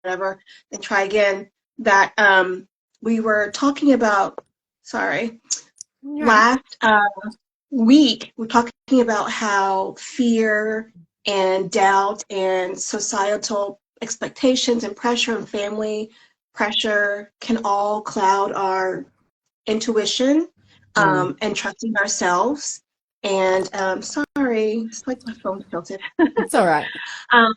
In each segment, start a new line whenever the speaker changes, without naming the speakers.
whatever, and try again, that we were talking about, sorry,
Right.
last week, we're talking about how fear and doubt and societal expectations and pressure and family pressure can all cloud our intuition
Mm.
and trusting ourselves. And sorry, it's like my phone's tilted.
It's all right.
um,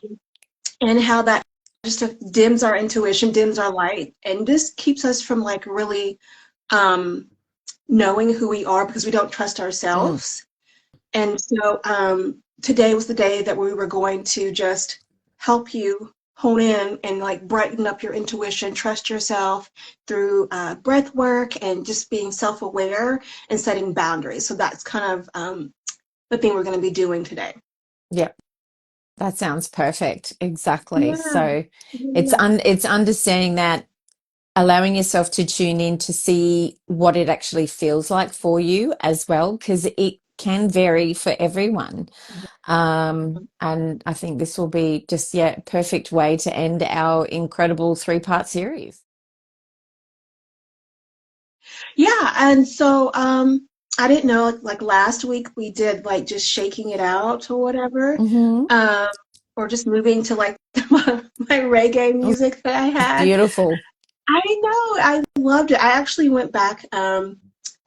and how that just dims our intuition, dims our light, and just keeps us from like really um, knowing who we are because we don't trust
Mm.
ourselves. And so today was the day that we were going to just help you hone in and like brighten up your intuition, trust yourself through breath work and just being self-aware and setting boundaries. So that's kind of the thing we're going to be doing today.
Yep. That sounds perfect. Exactly.
Yeah.
So
Yeah.
it's understanding that, allowing yourself to tune in to see what it actually feels like for you as well, because it can vary for everyone. And I think this will be just, yeah, perfect way to end our incredible three-part series.
Yeah, and so I didn't know like last week we did like just shaking it out or whatever.
Mm-hmm.
Um or just moving to like my reggae
It
music that I
was
had.
beautiful.
I know, I loved it. I actually went back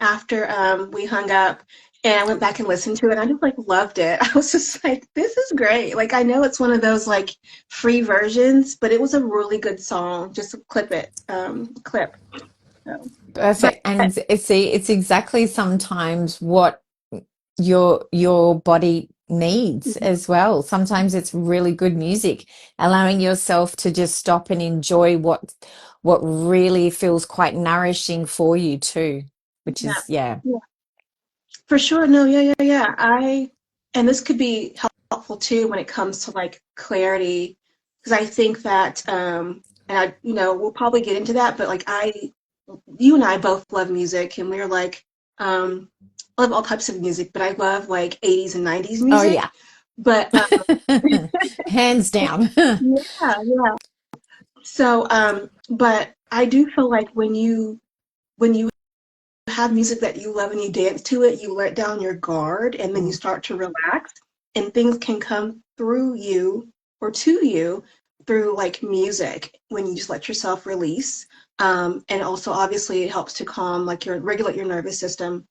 after we hung up and I went back and listened to it. I just like loved it. I was just like, this is great. Like I know it's one of those like free versions, but it was a really good song. Just a clip. So, but
Perfect. And see, it's exactly sometimes what your body needs as well. Sometimes it's really good music, allowing yourself to just stop and enjoy what really feels quite nourishing for you too, which
yeah.
is, yeah.
Yeah. For sure. No, yeah, yeah, yeah. And this could be helpful too when it comes to like clarity, because I think that, and we'll probably get into that, but like you and I both love music, and we're like, I love all types of music, but I love like 80s and 90s
Oh
music.
yeah.
But
Hands down.
yeah, yeah. So, but I do feel like when you have music that you love and you dance to it, you let down your guard and then you
Mm.
start to relax and things can come through you or to you through like music when you just let yourself release. And also obviously it helps to calm like your regulate your nervous system.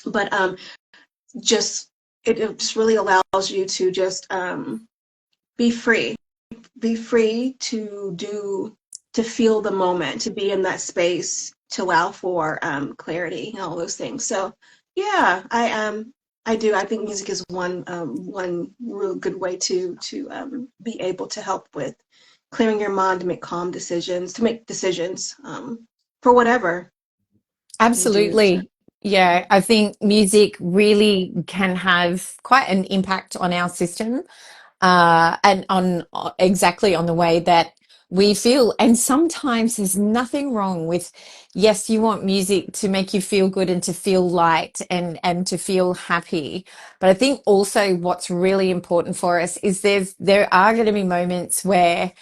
But just it just really allows you to just be free. Be free to feel the moment, to be in that space, to allow for clarity and all those things. So yeah, I do. I think music is one real good way to be able to help with clearing your mind to make calm decisions, to make decisions for whatever you do. So
Absolutely. Yeah, I think music really can have quite an impact on our system, and on exactly on the way that we feel. And sometimes there's nothing wrong with, yes, you want music to make you feel good and to feel light and to feel happy. But I think also what's really important for us is there are going to be moments where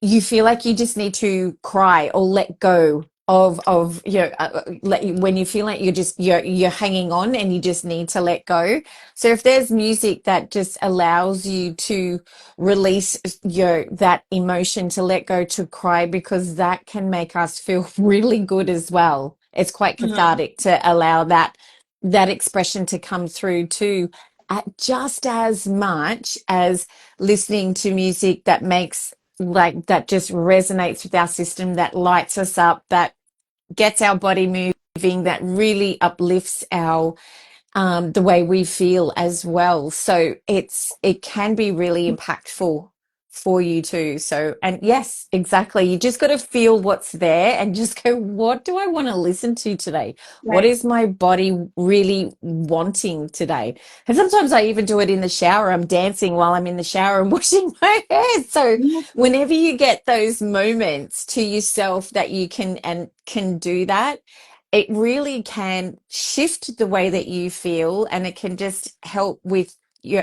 you feel like you just need to cry or let go of when you feel like you're hanging on and you just need to let go. So if there's music that just allows you to release your that emotion, to let go, to cry, because that can make us feel really good as well. It's quite
mhm.
cathartic to allow that expression to come through too, at just as much as listening to music that makes, like, that just resonates with our system, that lights us up, that gets our body moving, that really uplifts our the way we feel as well. So it can be really impactful for you too. So, and yes, exactly. You just got to feel what's there and just go, what do I want to listen to today? What
Right.
is my body really wanting today? And sometimes I even do it in the shower. I'm dancing while I'm in the shower and washing my hair. So
Yeah.
whenever you get those moments to yourself that you can do that, it really can shift the way that you feel, and it can just help with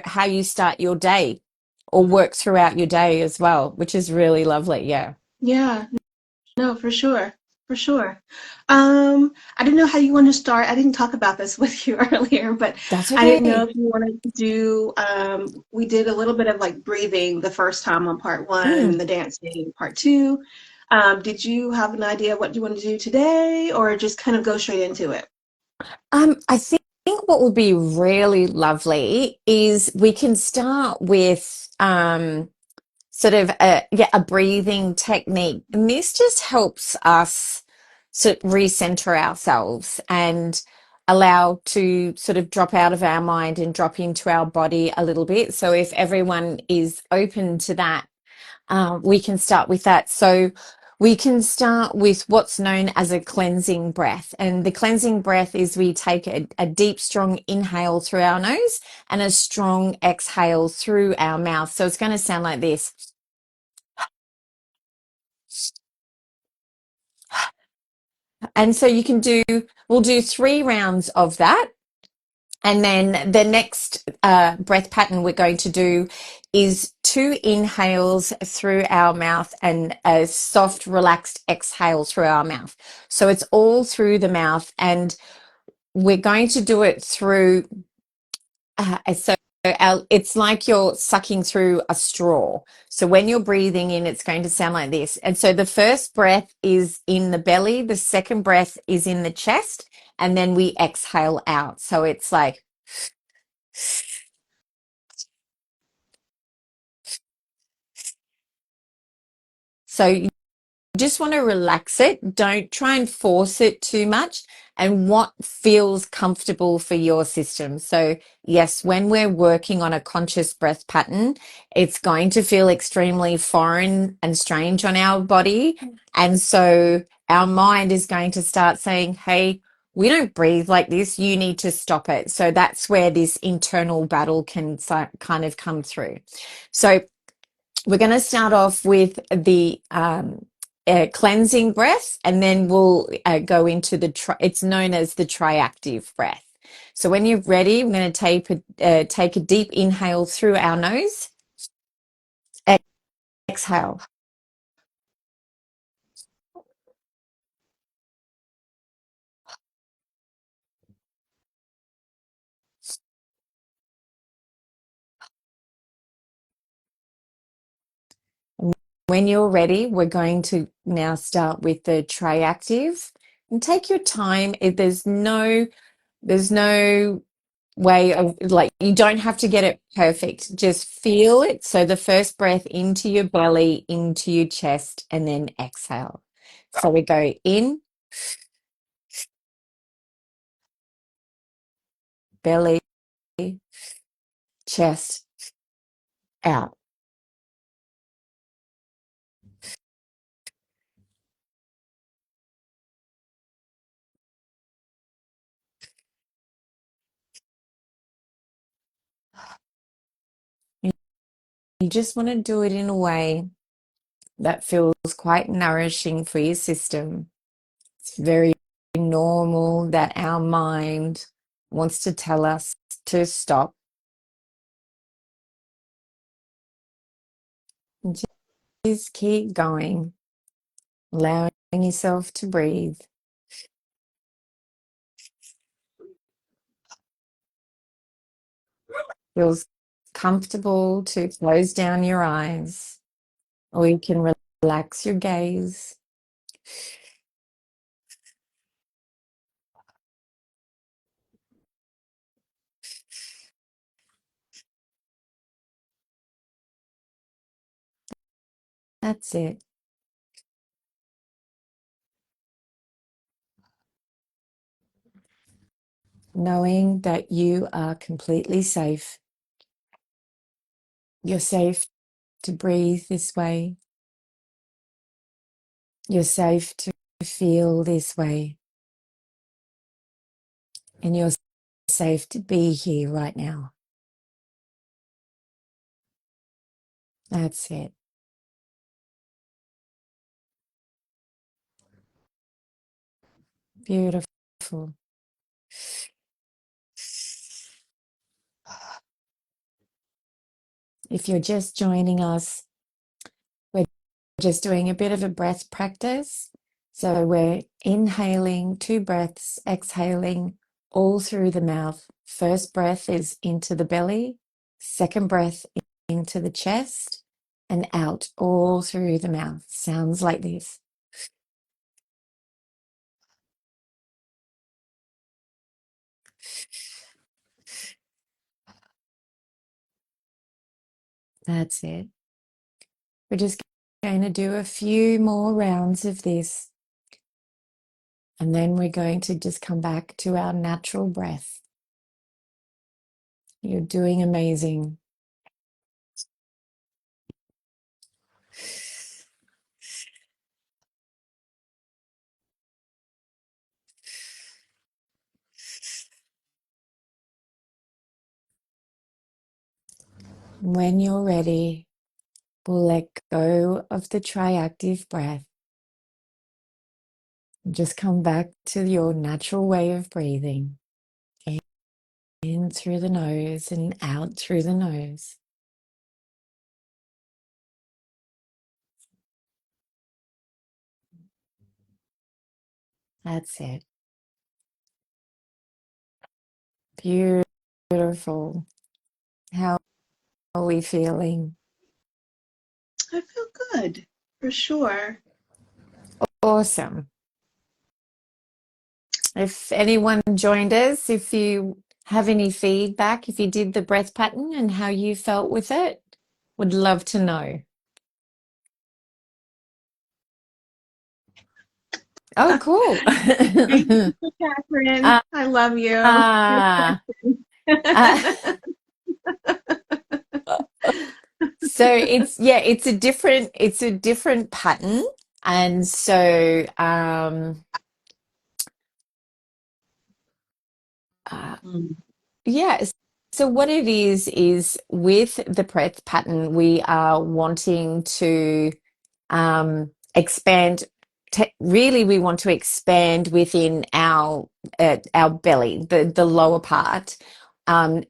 how you start your day or work throughout your day as well, which is really lovely. Yeah.
Yeah. No, for sure. For sure. I didn't know how you want to start. I didn't talk about this with you earlier, but
That's
I didn't know
okay.
if you wanted to do, we did a little bit of like breathing the first time on part one
Mm.
and the dancing part two. Did you have an idea what you want to do today or just kind of go straight into it?
I think what would be really lovely is we can start with sort of a breathing technique. And this just helps us sort of recenter ourselves and allow to sort of drop out of our mind and drop into our body a little bit. So if everyone is open to that, we can start with that. So we can start with what's known as a cleansing breath. And the cleansing breath is we take a deep, strong inhale through our nose and a strong exhale through our mouth. So it's going to sound like this. And so you can do, we'll do 3 rounds of that. And then the next breath pattern we're going to do is 2 inhales through our mouth and a soft, relaxed exhale through our mouth. So it's all through the mouth, and we're going to do it through, it's like you're sucking through a straw. So when you're breathing in, it's going to sound like this. And so the first breath is in the belly, the second breath is in the chest, and then we exhale out. So it's like, so you just want to relax it. Don't try and force it too much, and what feels comfortable for your system. So yes, when we're working on a conscious breath pattern, it's going to feel extremely foreign and strange on our body. And so our mind is going to start saying, hey, we don't breathe like this. You need to stop it. So that's where this internal battle can kind of come through. So we're going to start off with the cleansing breath, and then we'll go into it's known as the triactive breath. So when you're ready, I'm going to take a deep inhale through our nose. Exhale. When you're ready, we're going to now start with the triactive. And take your time. There's no way of, like, you don't have to get it perfect. Just feel it. So the first breath into your belly, into your chest, and then exhale. So we go in, belly, chest, out. You just want to do it in a way that feels quite nourishing for your system. It's very normal that our mind wants to tell us to stop. Just keep going, allowing yourself to breathe. Feels comfortable to close down your eyes, or you can relax your gaze. That's it. Knowing that you are completely safe. You're safe to breathe this way. You're safe to feel this way. And you're safe to be here right now. That's it. Beautiful. If you're just joining us, we're just doing a bit of a breath practice. So we're inhaling 2 breaths, exhaling all through the mouth. First breath is into the belly, second breath into the chest, and out all through the mouth. Sounds like this. That's it. We're just going to do a few more rounds of this, and then we're going to just come back to our natural breath. You're doing amazing. When you're ready, we'll let go of the triactive breath. Just come back to your natural way of breathing. In through the nose and out through the nose. That's it. Beautiful. How are we feeling?
I feel good, for sure.
Awesome. If anyone joined us, if you have any feedback, if you did the breath pattern and how you felt with it, would love to know. Oh, cool.
Thank you, Catherine. I love you.
So it's a different pattern. And so yeah, so what it is with the breath pattern, we are wanting to expand. Really, we want to expand within our belly, the lower part, and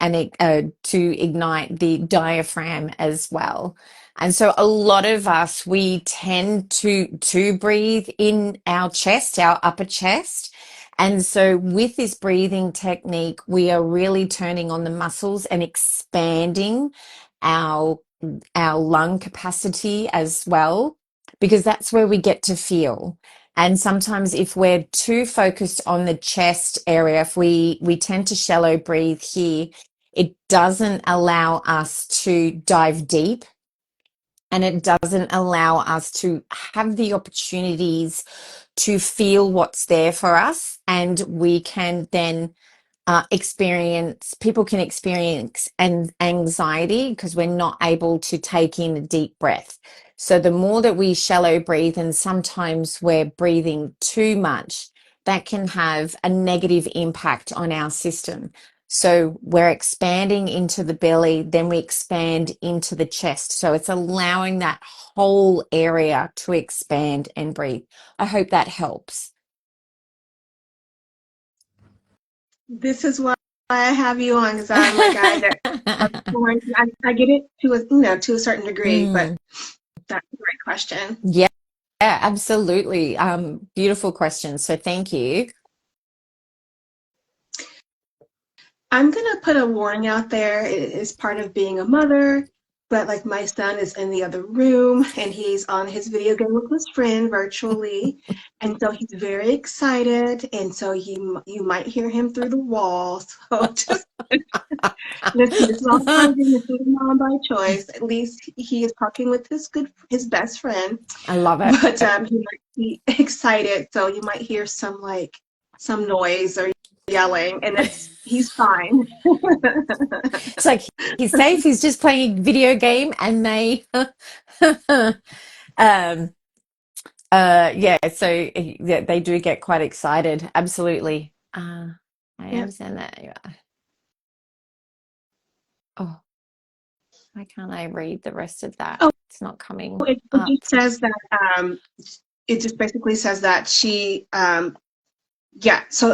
to ignite the diaphragm as well. And so, a lot of us, we tend to breathe in our chest, our upper chest. And so, with this breathing technique, we are really turning on the muscles and expanding our lung capacity as well, because that's where we get to feel. And sometimes if we're too focused on the chest area, if we tend to shallow breathe here, it doesn't allow us to dive deep, and it doesn't allow us to have the opportunities to feel what's there for us. And we can then people can experience anxiety because we're not able to take in a deep breath. So the more that we shallow breathe, and sometimes we're breathing too much, that can have a negative impact on our system. So we're expanding into the belly, then we expand into the chest. So it's allowing that whole area to expand and breathe. I hope that helps.
This is why I have you on, because I'm a guy that I get it to a certain degree, but that's a great question.
Yeah, absolutely. Beautiful question. So thank you.
I'm gonna put a warning out there. It is part of being a mother, but like my son is in the other room and he's on his video game with his friend virtually, and so he's very excited, and so you might hear him through the wall. So just listen, this is all part of being a single mom by choice. At least he is talking with his best friend.
I love it.
But he might be excited, so you might hear some noise or yelling, and he's fine.
It's like he's safe. He's just playing a video game, and they, yeah. So yeah, they do get quite excited. Absolutely. I understand that. Oh, why can't I read the rest of that?
Oh,
it's not coming
it
up.
just says that it just basically says that she so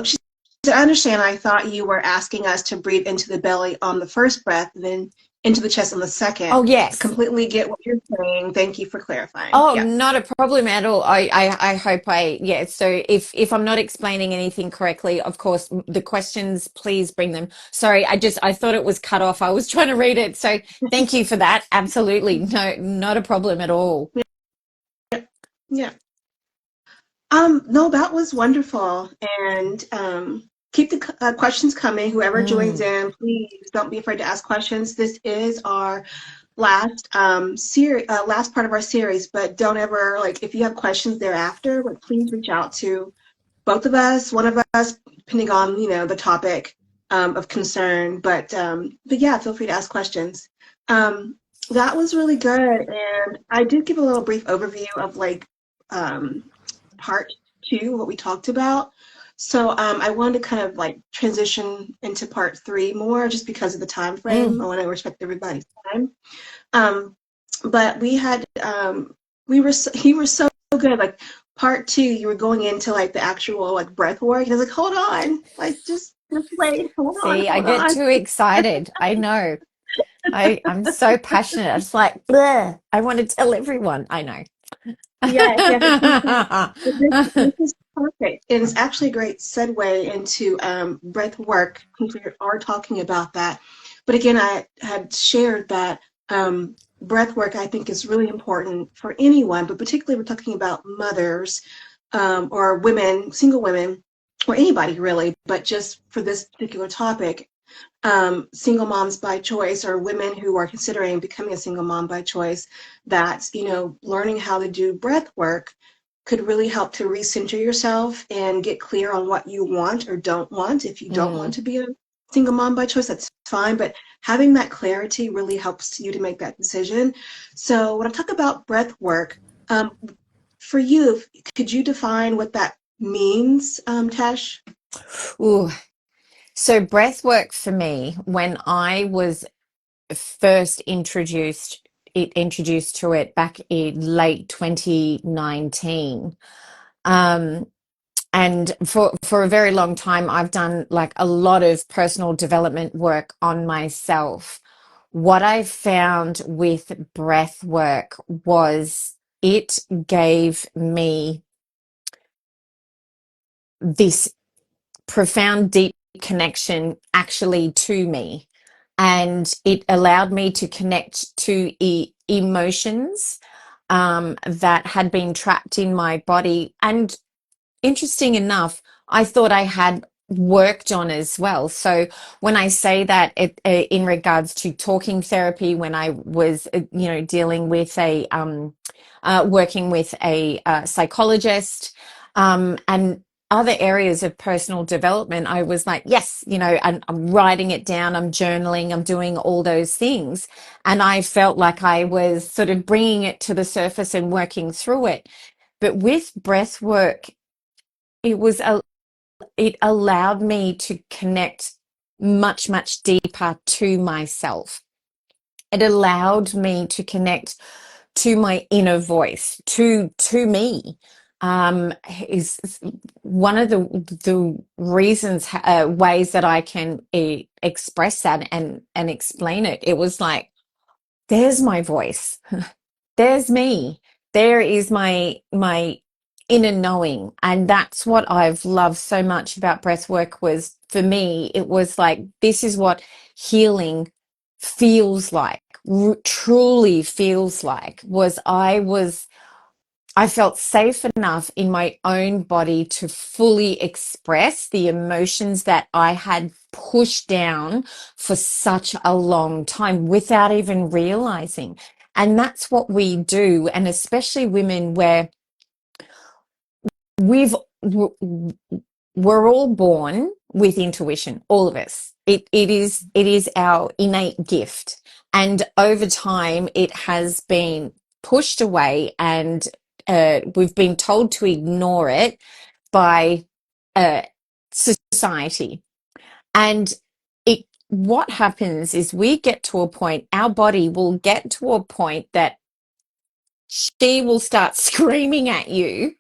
she said, I understand, I thought you were asking us to breathe into the belly on the first breath, then into the chest on the second.
Oh,
I
yes.
completely get what you're saying. Thank you for clarifying.
Oh,
Yeah.
not a problem at all. I hope yeah. So if I'm not explaining anything correctly, of course, the questions, please bring them. Sorry, I thought it was cut off. I was trying to read it. So thank you for that. Absolutely. No, not a problem at all.
Yeah. No, that was wonderful. And keep the questions coming. Whoever joins
Mm.
in, please don't be afraid to ask questions. This is our last last part of our series, but don't ever, like, if you have questions thereafter, but please reach out to both of us, one of us, depending on, the topic of concern. But yeah, feel free to ask questions. That was really good. And I did give a little brief overview of like part two, what we talked about. So I wanted to kind of like transition into part three more just because of the time frame. I want to respect everybody's time. But we had you were so good. Like part two, you were going into like the actual like breath work. And I was like, hold on, like just wait,
See, I
hold
get
on.
too excited. I know. I'm so passionate. It's like, bleh, I want to tell everyone. I know.
Yes, yes, this is perfect. And it's actually a great segue into breath work since we are talking about that. But again, I had shared that breath work I think is really important for anyone, but particularly we're talking about mothers or women, single women, or anybody really, but just for this particular topic, single moms by choice or women who are considering becoming a single mom by choice, that, learning how to do breath work could really help to recenter yourself and get clear on what you want or don't want. If you don't want to be a single mom by choice, that's fine, but having that clarity really helps you to make that decision. So when I talk about breath work, for you, could you define what that means, Tash?
Ooh. So breath work for me, when I was first introduced to it back in late 2019, and for a very long time, I've done like a lot of personal development work on myself. What I found with breath work was it gave me this profound, deep connection actually to me. And it allowed me to connect to emotions that had been trapped in my body. And interesting enough, I thought I had worked on as well. So when I say that in regards to talking therapy, when I was, dealing with working with a psychologist, and other areas of personal development, I was like, yes, I'm writing it down, I'm journaling, I'm doing all those things. And I felt like I was sort of bringing it to the surface and working through it. But with breath work, it allowed me to connect much, much deeper to myself. It allowed me to connect to my inner voice, to me. Is one of the reasons, ways that I can express that and explain it. It was like, there's my voice. There's me. There is my inner knowing. And that's what I've loved so much about breath work. Was, for me, it was like, this is what healing feels like, truly feels like. I felt safe enough in my own body to fully express the emotions that I had pushed down for such a long time without even realizing. And that's what we do. And especially women, where we've, we're all born with intuition, all of us. It is our innate gift. And over time, it has been pushed away, and we've been told to ignore it by society. And what happens is, we get to a point, our body will get to a point that she will start screaming at you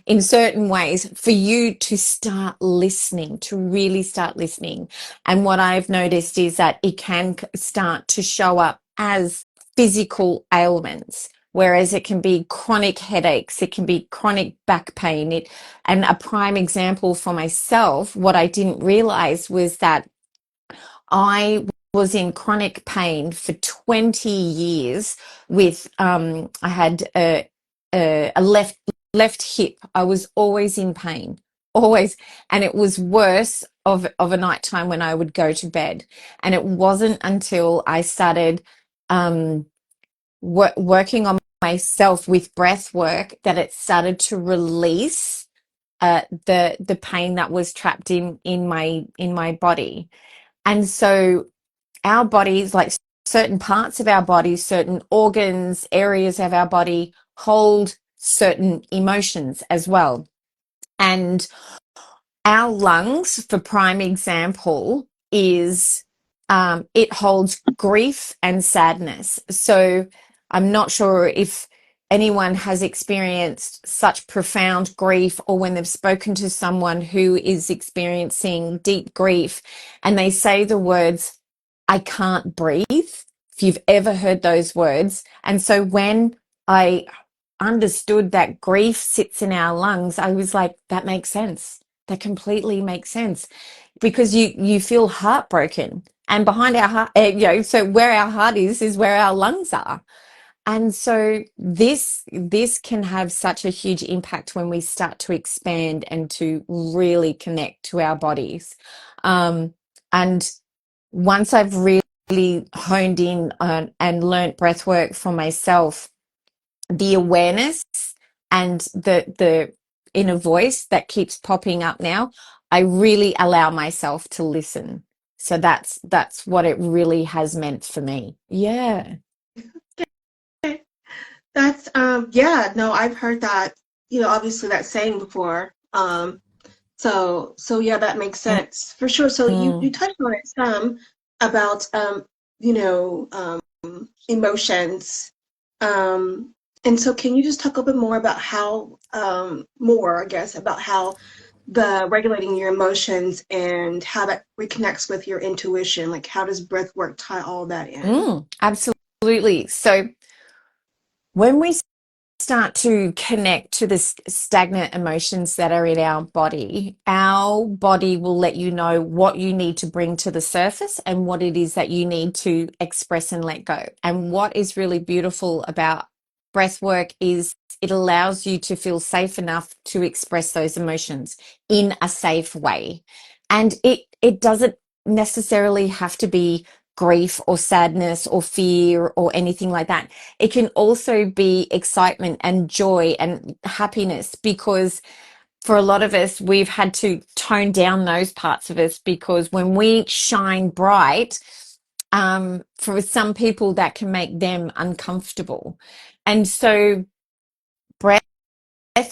in certain ways for you to start listening, to really start listening. And what I've noticed is that it can start to show up as physical ailments, whereas it can be chronic headaches, it can be chronic back pain. And a prime example for myself, what I didn't realize was that I was in chronic pain for 20 years with, I had a left hip. I was always in pain, always. And it was worse of a nighttime when I would go to bed. And it wasn't until I started working on myself with breath work that it started to release the pain that was trapped in my body. And so our bodies, like certain parts of our body, certain organs, areas of our body, hold certain emotions as well. And our lungs, for prime example, is it holds grief and sadness. So I'm not sure if anyone has experienced such profound grief, or when they've spoken to someone who is experiencing deep grief and they say the words, "I can't breathe," if you've ever heard those words. And so when I understood that grief sits in our lungs, I was like, that makes sense. That completely makes sense, because you feel heartbroken, and behind our heart, so where our heart is where our lungs are. And so this can have such a huge impact when we start to expand and to really connect to our bodies. And once I've really honed in on and learnt breath work for myself, the awareness and the inner voice that keeps popping up now, I really allow myself to listen. So that's what it really has meant for me. Yeah.
That's yeah, no, I've heard that, obviously that saying before. So yeah, that makes sense for sure. So you
Mm.
touched on it some about you know, emotions. And so can you just talk a bit more about how more, I guess, about how the regulating your emotions and how that reconnects with your intuition? Like how does breath work tie all that in?
Absolutely. So when we start to connect to the stagnant emotions that are in our body will let you know what you need to bring to the surface and what it is that you need to express and let go. And what is really beautiful about breath work is it allows you to feel safe enough to express those emotions in a safe way. And it doesn't necessarily have to be grief or sadness or fear or anything like that. It can also be excitement and joy and happiness, because for a lot of us, we've had to tone down those parts of us, because when we shine bright, for some people that can make them uncomfortable. And so breath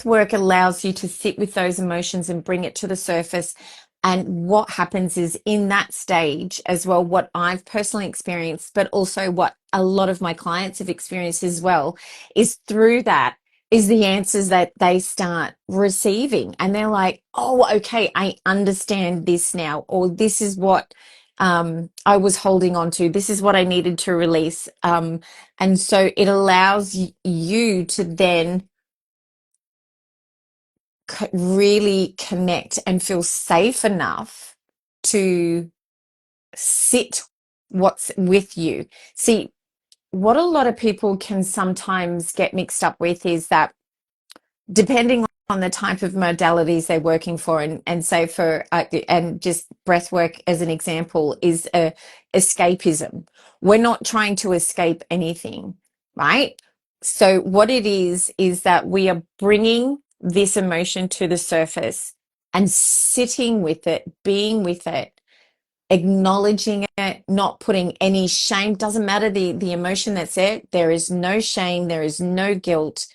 work allows you to sit with those emotions and bring it to the surface. And what happens is, in that stage as well, what I've personally experienced, but also what a lot of my clients have experienced as well, is through that is the answers that they start receiving. And they're like, oh, okay, I understand this now, or this is what I was holding on to. This is what I needed to release. And so it allows you to then really connect and feel safe enough to sit what's with you. See, what a lot of people can sometimes get mixed up with is that, depending on the type of modalities they're working for, and say for and just breath work as an example is escapism. We're not trying to escape anything, right? So what it is that we are bringing this emotion to the surface and sitting with it, being with it, acknowledging it, not putting any shame. Doesn't matter the emotion that's there. There is no shame, there is no guilt,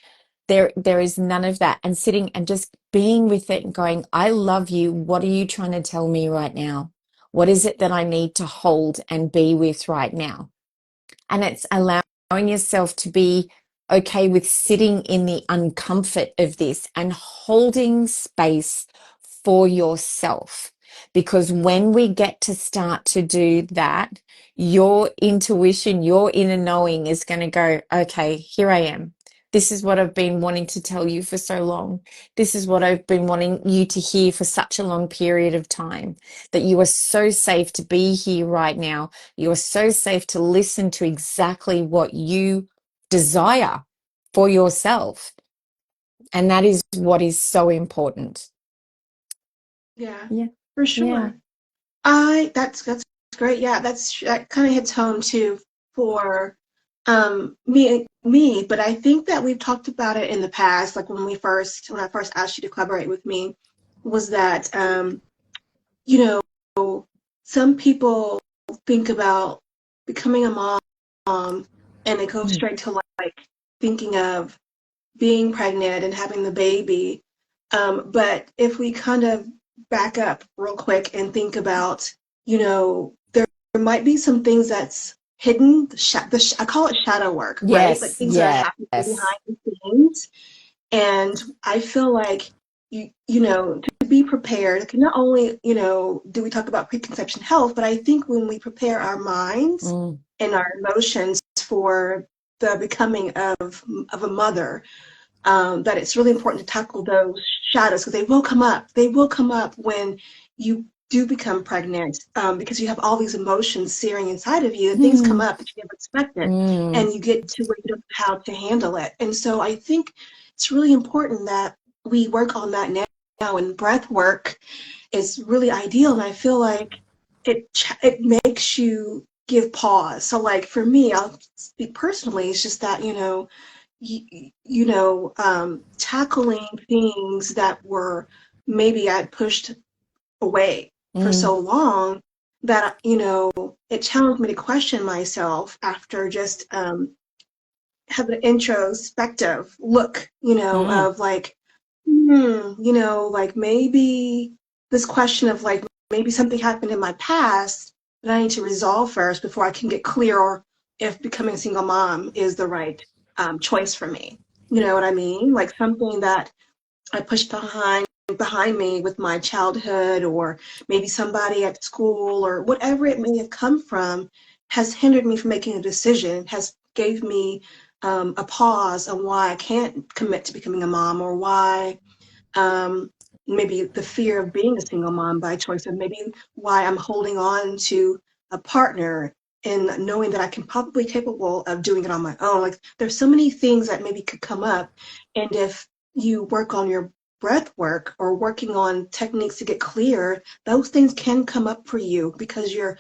there is none of that. And sitting and just being with it and going, I love you. What are you trying to tell me right now? What is it that I need to hold and be with right now? And it's allowing yourself to be okay with sitting in the uncomfort of this and holding space for yourself. Because when we get to start to do that, your intuition, your inner knowing is going to go, okay, here I am. This is what I've been wanting to tell you for so long. This is what I've been wanting you to hear for such a long period of time, that you are so safe to be here right now. You are so safe to listen to exactly what you desire for yourself. And that is what is so important.
Yeah,
Yeah.
for
Yeah.
sure. That's great. Yeah, that kind of hits home too for me, but I think that we've talked about it in the past, like when I first asked you to collaborate with me, was that you know, some people think about becoming a mom and they go
Mm.
straight to like thinking of being pregnant and having the baby. But if we kind of back up real quick and think about, there might be some things that's hidden. I call it shadow work, right? Like
Yes,
things that are happening
yes.
behind the scenes. And I feel like to be prepared, like not only, do we talk about preconception health, but I think when we prepare our minds
Mm,
and our emotions for the becoming of a mother, that it's really important to tackle those shadows because they will come up. They will come up when you do become pregnant, because you have all these emotions searing inside of you and things come
mm,
up that you never expected,
mm,
and you get to where you don't know how to handle it. And so I think it's really important that we work on that now, and breath work is really ideal. And I feel like it makes you give pause. So like for me, I'll speak personally, it's just that, tackling things that were maybe I'd pushed away for
mm,
so long that, it challenged me to question myself after just have an introspective look,
mm,
of like, like maybe this question of like, maybe something happened in my past that I need to resolve first before I can get clear if becoming a single mom is the right choice for me. You know what I mean? Like something that I pushed behind me with my childhood, or maybe somebody at school, or whatever it may have come from, has hindered me from making a decision, has gave me a pause on why I can't commit to becoming a mom, or why um, maybe the fear of being a single mom by choice, or maybe why I'm holding on to a partner and knowing that I can probably capable of doing it on my own. Like there's so many things that maybe could come up. And if you work on your breath work or working on techniques to get clear, those things can come up for you because your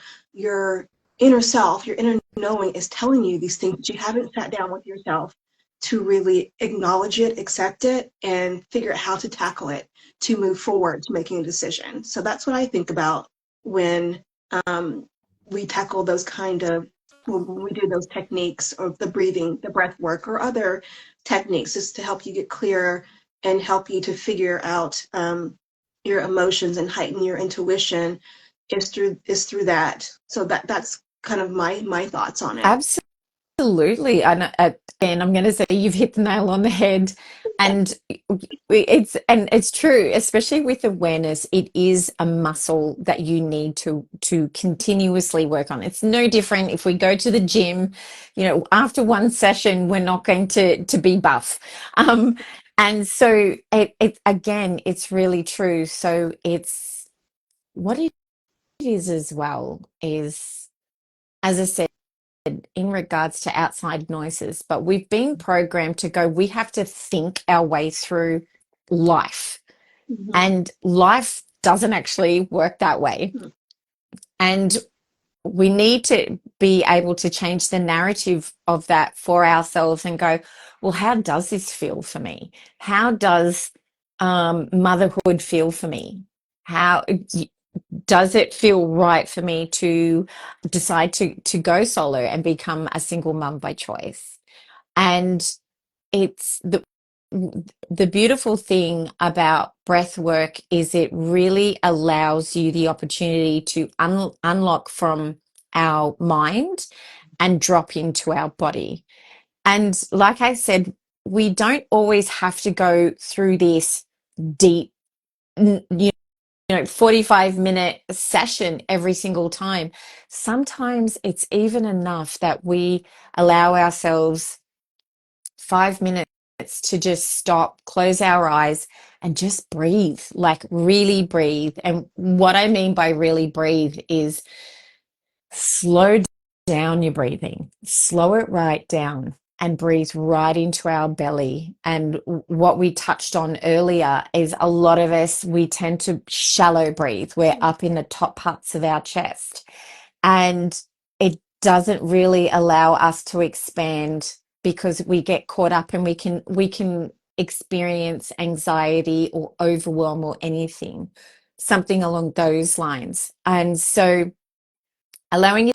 inner self, your inner knowing is telling you these things, but you haven't sat down with yourself to really acknowledge it, accept it, and figure out how to tackle it to move forward to making a decision. So that's what I think about when we tackle those when we do those techniques of the breathing, the breath work, or other techniques, is to help you get clearer and help you to figure out your emotions and heighten your intuition is through that. So that's kind of my thoughts on it.
absolutely. And I'm going to say you've hit the nail on the head. And it's true, especially with awareness. It is a muscle that you need to continuously work on. It's no different if we go to the gym. After one session, we're not going to be buff. And so it again, it's really true. So it's what it is as well is, as I said, in regards to outside noises, but we've been programmed to go, we have to think our way through life.
Mhm.
And life doesn't actually work that way. And we need to be able to change the narrative of that for ourselves and go, well, how does this feel for me? How does motherhood feel for me? How does it feel right for me to decide to go solo and become a single mum by choice? And it's the beautiful thing about breath work is it really allows you the opportunity to unlock from our mind and drop into our body. And like I said, we don't always have to go through this deep, 45-minute session every single time. Sometimes it's even enough that we allow ourselves 5 minutes to just stop, close our eyes, and just breathe, like really breathe. And what I mean by really breathe is slow down your breathing, slow it right down, and breathe right into our belly. And what we touched on earlier is a lot of us, we tend to shallow breathe. We're up in the top parts of our chest, and it doesn't really allow us to expand because we get caught up, and we can experience anxiety or overwhelm or something along those lines. And so allowing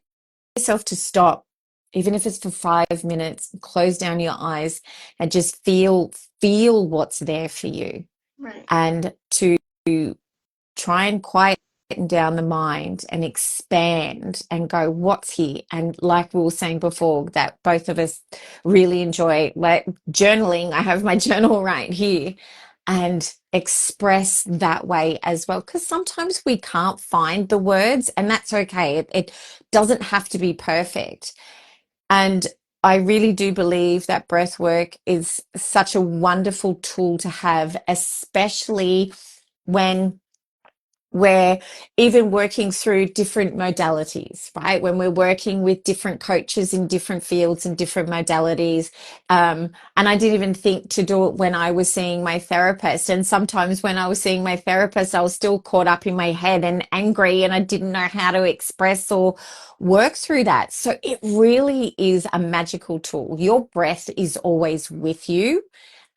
yourself to stop, even if it's for 5 minutes, close down your eyes and just feel what's there for you,
Right.
and to try and quieten down the mind and expand and go, what's here? And like we were saying before, that both of us really enjoy, like journaling. I have my journal right here, and express that way as well, because sometimes we can't find the words, and that's okay. It doesn't have to be perfect. And I really do believe that breath work is such a wonderful tool to have, especially when we're even working through different modalities, right? When we're working with different coaches in different fields and different modalities. And I didn't even think to do it when I was seeing my therapist. And sometimes when I was seeing my therapist, I was still caught up in my head and angry, and I didn't know how to express or work through that. So it really is a magical tool. Your breath is always with you,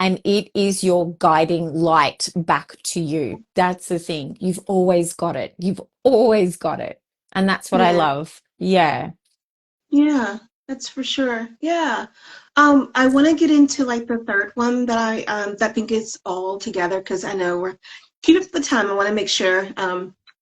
and it is your guiding light back to you. That's the thing. You've always got it. You've always got it. And that's what I
Yeah.
love. Yeah.
Yeah, that's for sure. Yeah. I want to get into like the third one that I think is all together, because I know we're keeping up the time. I want to make sure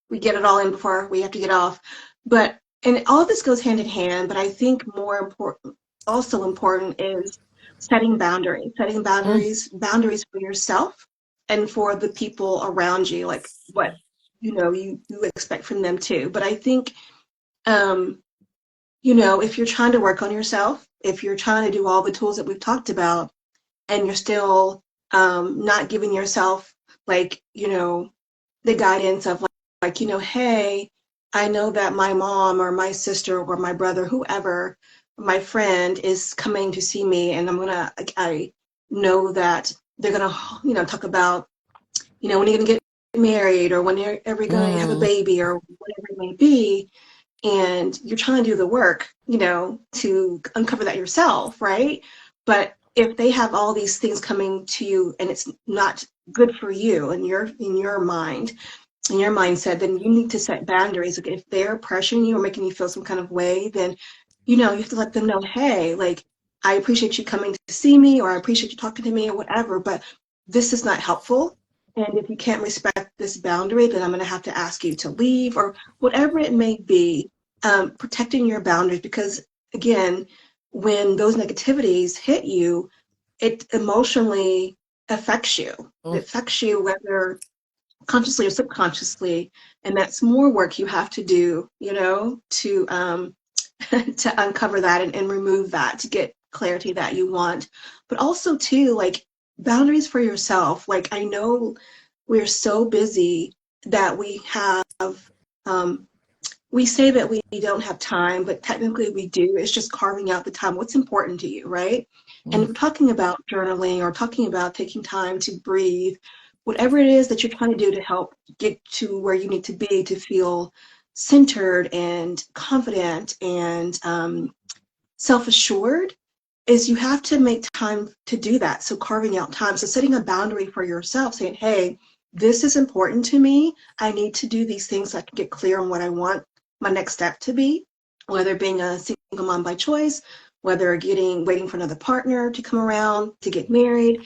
we get it all in before we have to get off. But and all of this goes hand in hand, but I think more important, also important, is setting boundaries. Setting
Mm,
boundaries for yourself and for the people around you, like what you expect from them too. But I think um if you're trying to work on yourself, if you're trying to do all the tools that we've talked about, and you're still not giving yourself like, the guidance of hey, I know that my mom or my sister or my brother, whoever, my friend is coming to see me, and I know that they're gonna, talk about, when you're gonna get married, or when you're ever gonna have a
mm,
baby, or whatever it may be, and you're trying to do the work, to uncover that yourself, right? But if they have all these things coming to you and it's not good for you in your mind, in your mindset, then you need to set boundaries. Like if they're pressuring you or making you feel some kind of way, then you have to let them know, hey, like I appreciate you coming to see me, or I appreciate you talking to me, or whatever, but this is not helpful. And if you can't respect this boundary, then I'm going to have to ask you to leave, or whatever it may be. Protecting your boundaries, because again, when those negativities hit you, it emotionally affects you. It
mm.
affects you whether consciously or subconsciously, and that's more work you have to do, to to uncover that, and remove that, to get clarity that you want. But also too, like boundaries for yourself. Like I know we're so busy that um, we say that we don't have time, but technically we do. It's just carving out the time. What's important to you, right? And if
Mm.
we're talking about journaling, or talking about taking time to breathe, whatever it is that you're trying to do to help get to where you need to be to feel centered and confident and self-assured, is you have to make time to do that. So carving out time. So setting a boundary for yourself, saying, hey, this is important to me. I need to do these things so I can get clear on what I want my next step to be, whether being a single mom by choice, whether waiting for another partner to come around, to get married,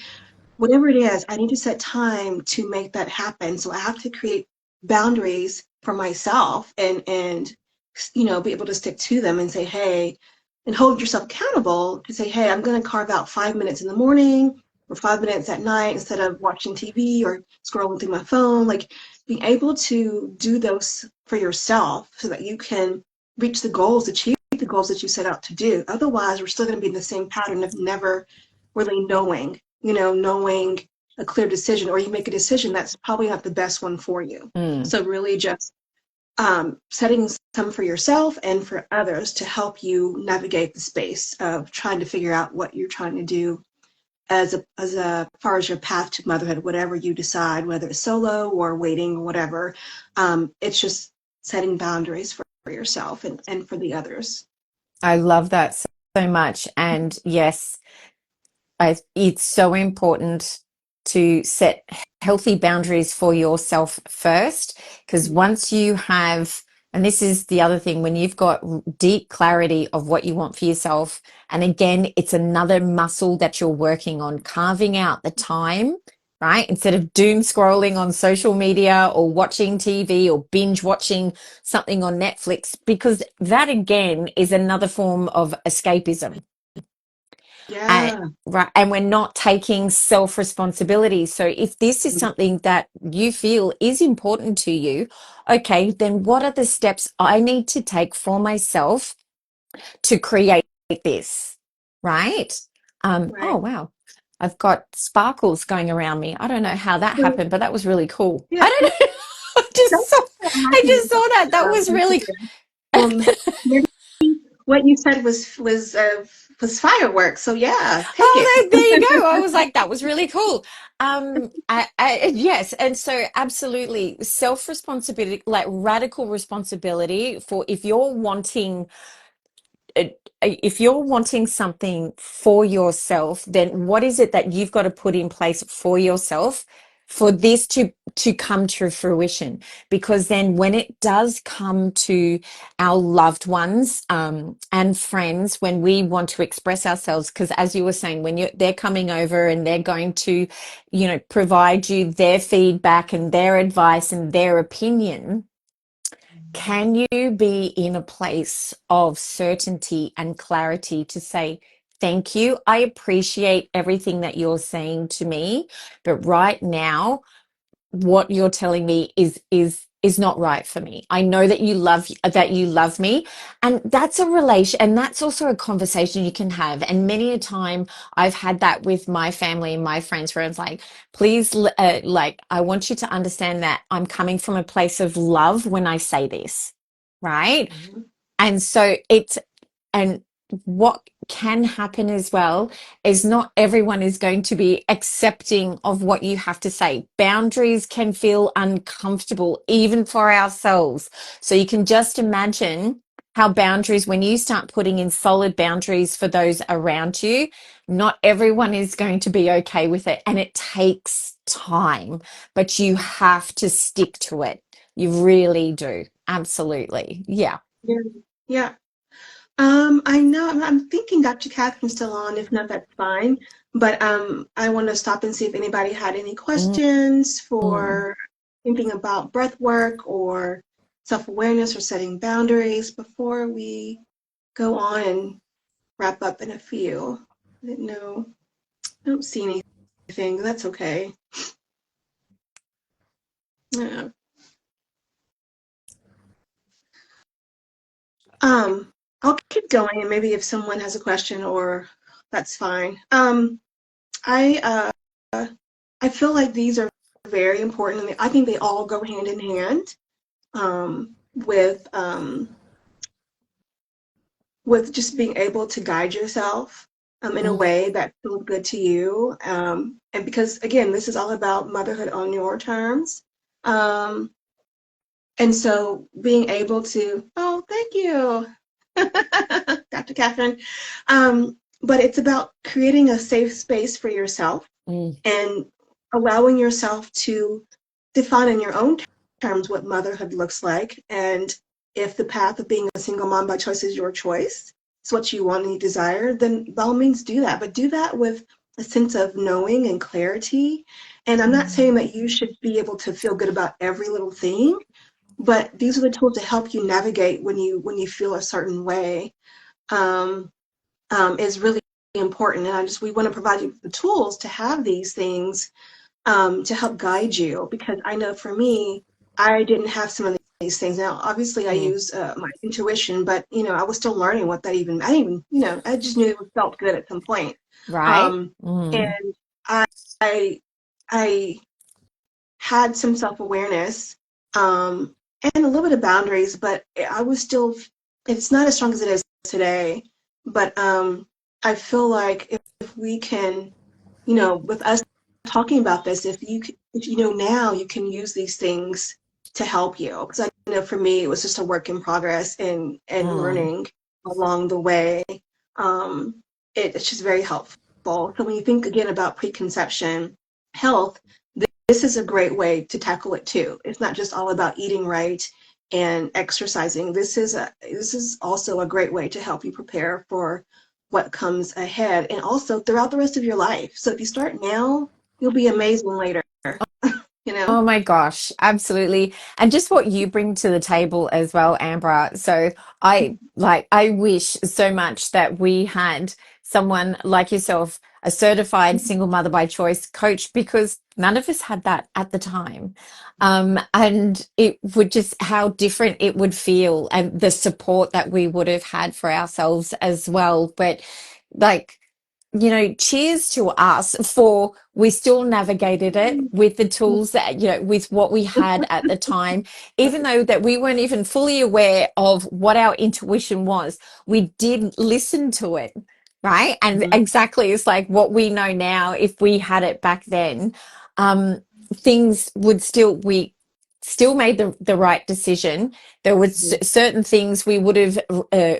whatever it is, I need to set time to make that happen. So I have to create boundaries for myself, and be able to stick to them and say, hey, and hold yourself accountable to say, hey, I'm going to carve out 5 minutes in the morning or 5 minutes at night instead of watching TV or scrolling through my phone. Like being able to do those for yourself so that you can reach the goals, achieve the goals that you set out to do. Otherwise, we're still going to be in the same pattern of never really knowing, knowing a clear decision, or you make a decision that's probably not the best one for you. So really just setting some for yourself and for others to help you navigate the space of trying to figure out what you're trying to do as far as your path to motherhood, whatever you decide, whether it's solo or waiting or whatever. It's just setting boundaries for yourself and for the others.
I love that so much. And yes, it's so important to set healthy boundaries for yourself first, because once you have, and this is the other thing, when you've got deep clarity of what you want for yourself, and again, it's another muscle that you're working on, carving out the time, right? Instead of doom scrolling on social media or watching TV or binge watching something on Netflix, because that again is another form of escapism.
Yeah.
Right, and we're not taking self-responsibility. So if this is something that you feel is important to you, okay, then what are the steps I need to take for myself to create this, right?
Right.
Oh, wow. I've got sparkles going around me. I don't know how that happened, but that was really cool.
Yeah.
I don't know. I just saw that. That was really
Maybe what you said was fireworks. So yeah, take it.
there you go. I was like, that was really cool. Yes, and so absolutely self-responsibility, like radical responsibility for if you're wanting something for yourself, then what is it that you've got to put in place for yourself for this to come to fruition? Because then when it does come to our loved ones and friends, when we want to express ourselves, because as you were saying, when they're coming over and they're going to, provide you their feedback and their advice and their opinion, can you be in a place of certainty and clarity to say, thank you, I appreciate everything that you're saying to me, but right now, what you're telling me is not right for me. I know that you love me, and that's a relation, and that's also a conversation you can have. And many a time I've had that with my family and my friends where it's like, please, like, I want you to understand that I'm coming from a place of love when I say this, right? And so and what can happen as well is not everyone is going to be accepting of what you have to say. Boundaries can feel uncomfortable, even for ourselves. So you can just imagine how boundaries, when you start putting in solid boundaries for those around you, not everyone is going to be okay with it. And it takes time, but you have to stick to it. You really do. Absolutely. Yeah.
Yeah. Yeah. I know I'm thinking Dr. Catherine's still on. If not, that's fine. But I want to stop and see if anybody had any questions for thinking about breath work or self-awareness or setting boundaries before we go on and wrap up in a few. I didn't know. I don't see anything. That's okay. Yeah. I'll keep going, and maybe if someone has a question, or that's fine. I I feel like these are very important, and I think they all go hand in hand with just being able to guide yourself in a way that feels good to you. And because again, this is all about motherhood on your terms. And so being able to, oh, thank you, Dr. Catherine. But it's about creating a safe space for yourself and allowing yourself to define in your own terms what motherhood looks like. And if the path of being a single mom by choice is your choice, it's what you want and you desire, then by all means do that. But do that with a sense of knowing and clarity. And I'm not saying that you should be able to feel good about every little thing, but these are the tools to help you navigate when you feel a certain way. is really important. And we want to provide you with the tools to have these things to help guide you. Because I know for me, I didn't have some of these things. Now, obviously, I
Mm.
use my intuition, but I was still learning what that even. I didn't even, I just knew it felt good at some point.
Right?
Um,
Mm.
and I, I, I had some self-awareness and a little bit of boundaries, but I was still, it's not as strong as it is today. But I feel like if we can, with us talking about this, if you know now, you can use these things to help you. Because I know for me, it was just a work in progress and
Mm.
learning along the way. Um, it's just very helpful. So when you think again about preconception health, this is a great way to tackle it too. It's not just all about eating right and exercising. This is also a great way to help you prepare for what comes ahead and also throughout the rest of your life. So if you start now, you'll be amazing later, you know?
Oh my gosh, absolutely. And just what you bring to the table as well, Amber. So I wish so much that we had someone like yourself, a certified single mother by choice coach, because none of us had that at the time. And it would just how different it would feel and the support that we would have had for ourselves as well. But like, cheers to us for we still navigated it with the tools that, with what we had at the time, even though that we weren't even fully aware of what our intuition was, we did listen to it, right? And
Mhm.
exactly, it's like what we know now, if we had it back then, um, things would we still made the right decision. There were
Mhm.
certain things we would have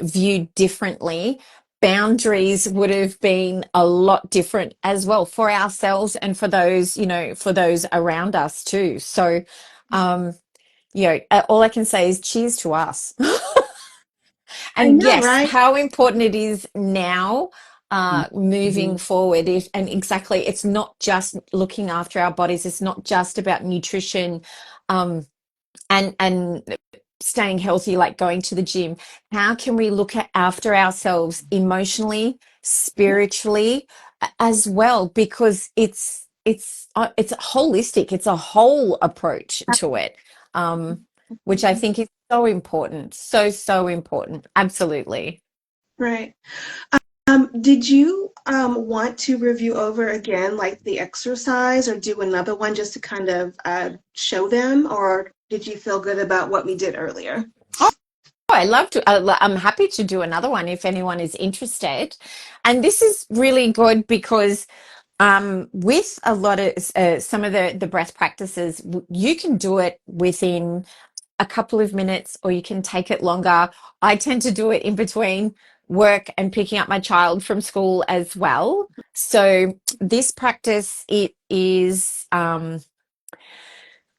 viewed differently. Boundaries would have been a lot different as well for ourselves and for those, for those around us too. So, um, all I can say is cheers to us.
I
And
know,
yes,
right?
how important it is now, moving
Mhm.
forward. And exactly, it's not just looking after our bodies. It's not just about nutrition. And staying healthy, like going to the gym. How can we look after ourselves emotionally,
Yeah,
spiritually as well? Because it's holistic. It's a whole approach to it, which I
absolutely.
think is so important. So important. Absolutely.
Right. Did you want to review over again, like the exercise, or do another one just to kind of show them, or did you feel good about what we did earlier?
Oh, I love to. I'm happy to do another one if anyone is interested. And this is really good because with a lot of some of the breath practices, you can do it within a couple of minutes or you can take it longer. I tend to do it in between work and picking up my child from school as well. So this practice, it is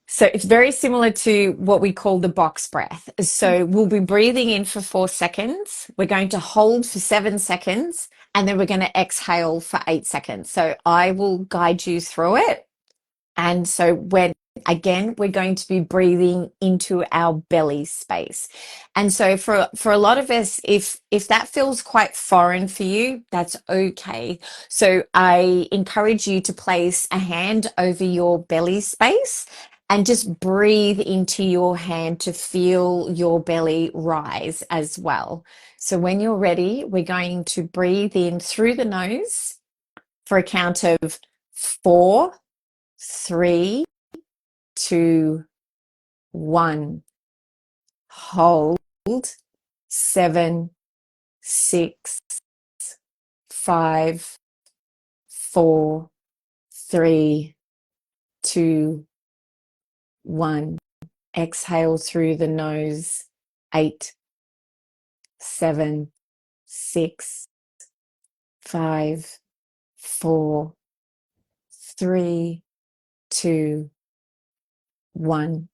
so it's very similar to what we call the box breath. So we'll be breathing in for 4 seconds. We're going to hold for 7 seconds, and then we're going to exhale for 8 seconds. So I will guide you through it. And so we're going to be breathing into our belly space. And so for a lot of us, if that feels quite foreign for you, that's okay. So I encourage you to place a hand over your belly space and just breathe into your hand to feel your belly rise as well. So when you're ready, we're going to breathe in through the nose for a count of 4, 3, 2, 1. Hold. 7, 6, 5, 4, 3, 2, 1. Exhale through the nose. 8, 7, 6, 5, 4, 3, 2, 1.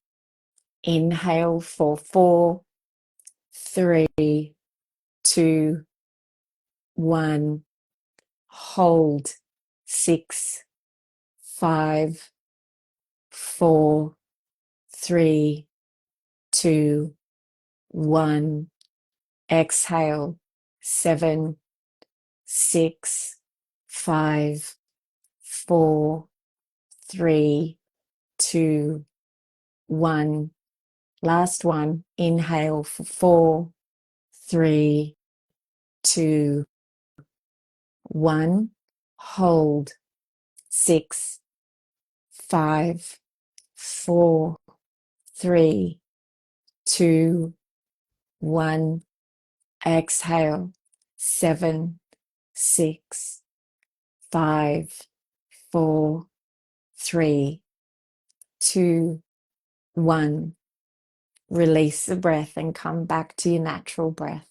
Inhale for 4, 3, 2, 1. Hold. 6, 5, 4, 3, 2, 1. Exhale 7, 6, 5, 4, 3, 2, 1. Last one. Inhale for 4, 3, 2, 1. Hold. 6, 5, 4, 3, 2, 1. Exhale. 7, 6, 5, 4, 3, 2, 1. Release the breath and come back to your natural breath.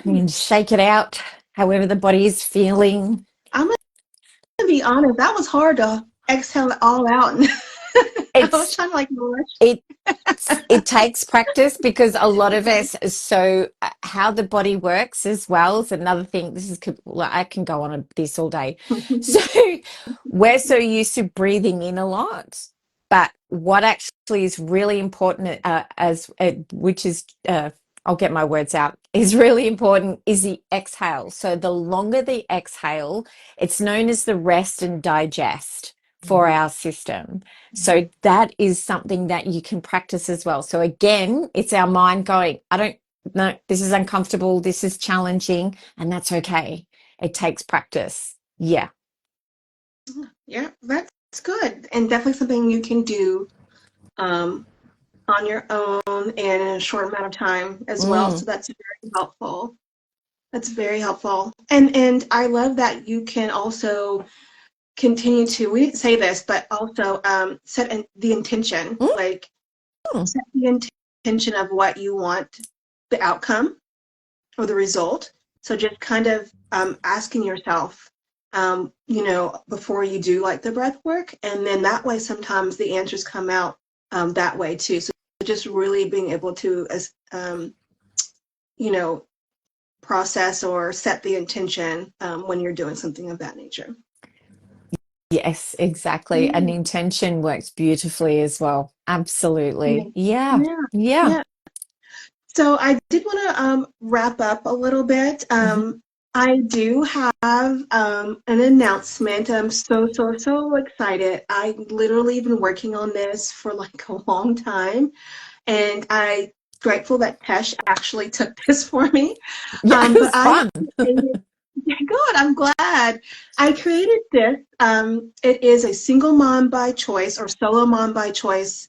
And shake it out, however the body is feeling.
I'm going to be honest, that was hard to exhale it all out. I was trying to like rush.
It takes practice, because a lot of us, so how the body works as well is another thing. I can go on this all day. So we're so used to breathing in a lot, but what actually is really important, which is I'll get my words out, is really important, is the exhale. So the longer the exhale, it's known as the rest and digest for our system. So that is something that you can practice as well. So again, it's our mind going, I don't know, this is uncomfortable, this is challenging, and that's okay. It takes practice. Yeah.
Yeah, that's good. And definitely something you can do on your own and in a short amount of time as well. So that's very helpful. That's very helpful. And I love that you can also continue to, we didn't say this, but also set the intention, like set the intention of what you want the outcome or the result. So just kind of asking yourself, before you do like the breath work, and then that way sometimes the answers come out that way too. So just really being able to, process or set the intention when you're doing something of that nature.
Yes, exactly. An intention works beautifully as well. Absolutely. Yeah.
So I did want to wrap up a little bit. I do have an announcement. I'm so excited. I literally been working on this for like a long time, and I'm grateful that Tesh actually took this for me.
Yeah, it was
but I
fun.
created, good, I'm glad. I created this. It is a single mom by choice or solo mom by choice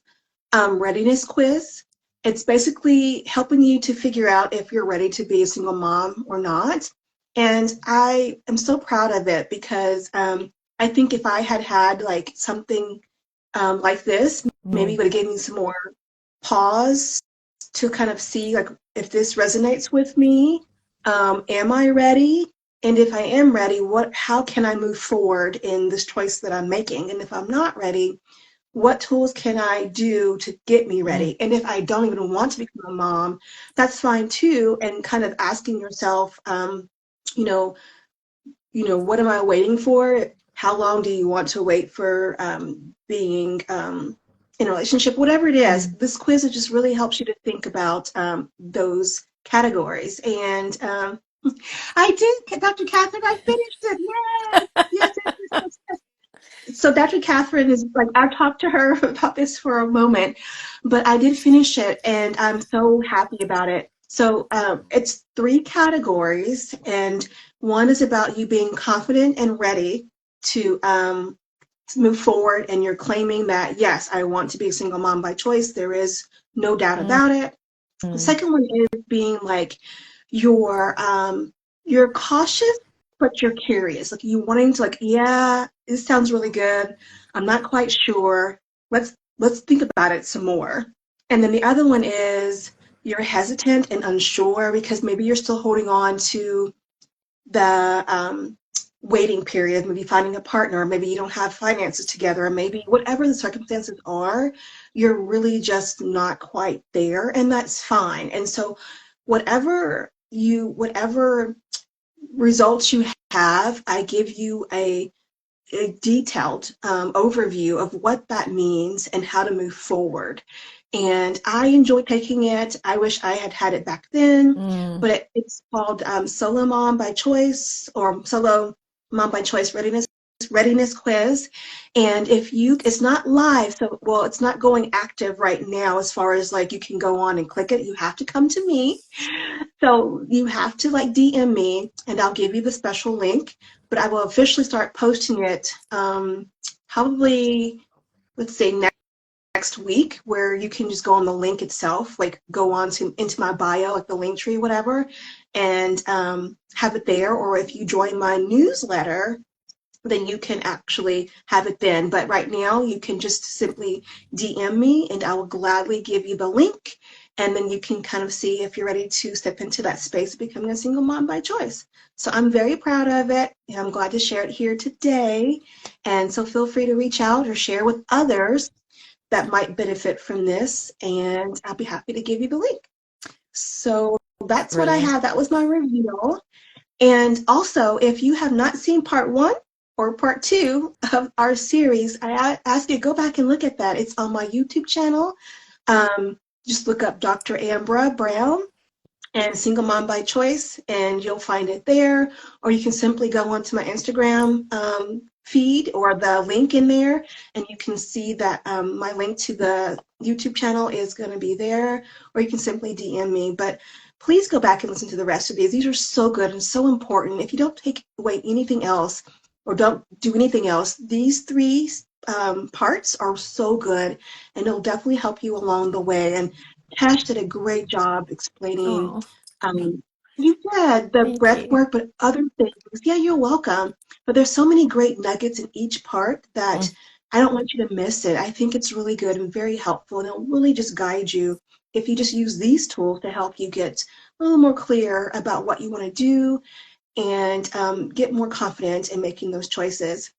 readiness quiz. It's basically helping you to figure out if you're ready to be a single mom or not. And I am so proud of it because I think if I had like something like this, maybe it would have given me some more pause to kind of see like if this resonates with me. Am I ready? And if I am ready, how can I move forward in this choice that I'm making? And if I'm not ready, what tools can I do to get me ready? And if I don't even want to become a mom, that's fine too. And kind of asking yourself, what am I waiting for? How long do you want to wait for being in a relationship? Whatever it is, this quiz just really helps you to think about those categories. And I did, Dr. Catherine, I finished it. Yes. So Dr. Catherine is like, I've talked to her about this for a moment, but I did finish it and I'm so happy about it. So it's 3 categories, and one is about you being confident and ready to move forward, and you're claiming that, yes, I want to be a single mom by choice. There is no doubt about it. The second one is being like, you're cautious, but you're curious. Like you wanting to like, yeah, this sounds really good. I'm not quite sure. Let's think about it some more. And then the other one is you're hesitant and unsure because maybe you're still holding on to the waiting period, maybe finding a partner, or maybe you don't have finances together, or maybe whatever the circumstances are, you're really just not quite there, and that's fine. And so whatever results you have, I give you a detailed overview of what that means and how to move forward. and I enjoy taking it. I wish I had had it back then,
Mm.
but it's called Solo Mom by Choice, or Solo Mom by Choice Readiness Quiz. And if you, it's not live, so well, it's not going active right now as far as like you can go on and click it. You have to come to me. So you have to like DM me and I'll give you the special link, but I will officially start posting it probably, let's say next week, where you can just go on the link itself, like go on to into my bio, like the link tree, whatever, and have it there. Or if you join my newsletter, then you can actually have it then. But right now, you can just simply DM me and I will gladly give you the link. And then you can kind of see if you're ready to step into that space of becoming a single mom by choice. So I'm very proud of it and I'm glad to share it here today. And so feel free to reach out or share with others that might benefit from this. And I'll be happy to give you the link. So that's what I
Brilliant.
have. That was my review. And also, if you have not seen part 1 or part 2 of our series, I ask you to go back and look at that. It's on my YouTube channel. Just look up Dr. Ambra Brown and Single Mom by Choice, and you'll find it there. Or you can simply go onto my Instagram feed or the link in there, and you can see that my link to the YouTube channel is going to be there, or you can simply DM me. But please go back and listen to the rest of these. These are so good and so important. If you don't take away anything else or don't do anything else, these 3 parts are so good, and it'll definitely help you along the way. And Tash did a great job explaining.
Oh,
You did the
thank
breath
you.
work, but other things. Yeah, you're welcome. But there's so many great nuggets in each part that
Mm.
I don't want you to miss it. I think it's really good and very helpful, and it'll really just guide you if you just use these tools to help you get a little more clear about what you want to do and get more confident in making those choices.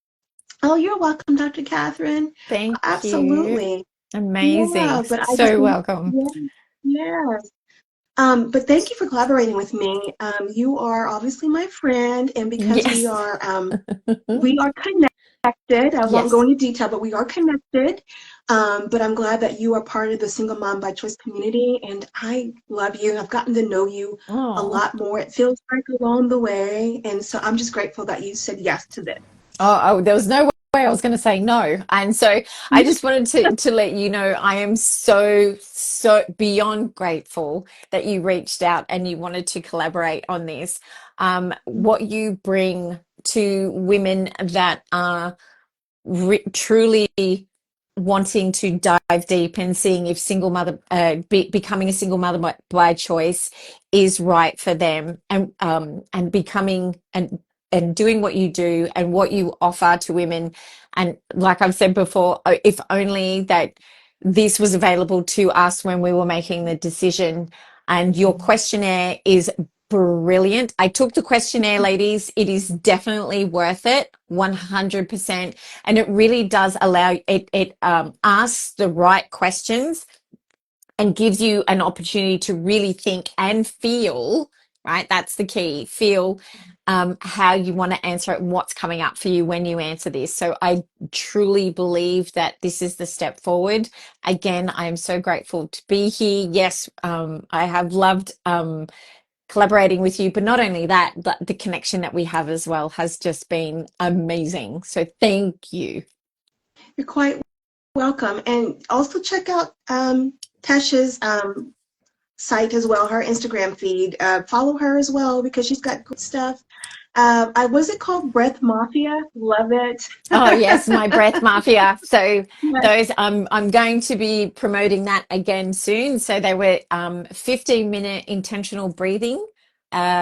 Oh, you're welcome, Dr. Catherine.
Thank you.
Absolutely.
Amazing.
Yeah, but I just,
So welcome.
yeah, yes. But thank you for collaborating with me. You are obviously my friend, and because
Yes.
we are connected. I won't go
Yes.
into detail, but we are connected. But I'm glad that you are part of the Single Mom by Choice community, and I love you. I've gotten to know you a
Oh.
lot more. It feels like along the way, and so I'm just grateful that you said yes to this.
Oh, there was no way I was going to say no. And so I just wanted to let you know I am so beyond grateful that you reached out and you wanted to collaborate on this. What you bring to women that are truly wanting to dive deep and seeing if becoming a single mother by choice is right for them, and becoming and doing what you do and what you offer to women. And like I've said before, if only that this was available to us when we were making the decision. And your questionnaire is brilliant. I took the questionnaire, ladies. It is definitely worth it, 100%. And it really does allow it asks the right questions and gives you an opportunity to really think and feel, right? That's the key. Feel how you want to answer it and what's coming up for you when you answer this. So I truly believe that this is the step forward. Again, I am so grateful to be here. Yes, I have loved collaborating with you, but not only that, but the connection that we have as well has just been amazing. So thank you.
You're quite welcome. And also check out Tasha's site as well, her Instagram feed. Follow her as well because she's got good stuff. I was it called Breath Mafia? Love it.
Oh yes, my breath mafia. So
Yes.
those I'm going to be promoting that again soon. So they were 15-minute intentional breathing,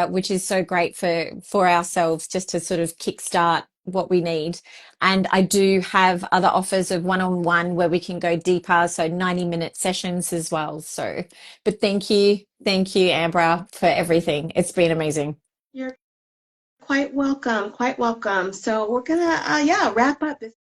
which is so great for ourselves just to sort of kickstart what we need. And I do have other offers of one-on-one where we can go deeper, so 90-minute sessions as well. So, but thank you, Ambra, for everything. It's been amazing.
You're quite welcome, quite welcome. So we're gonna yeah, wrap up this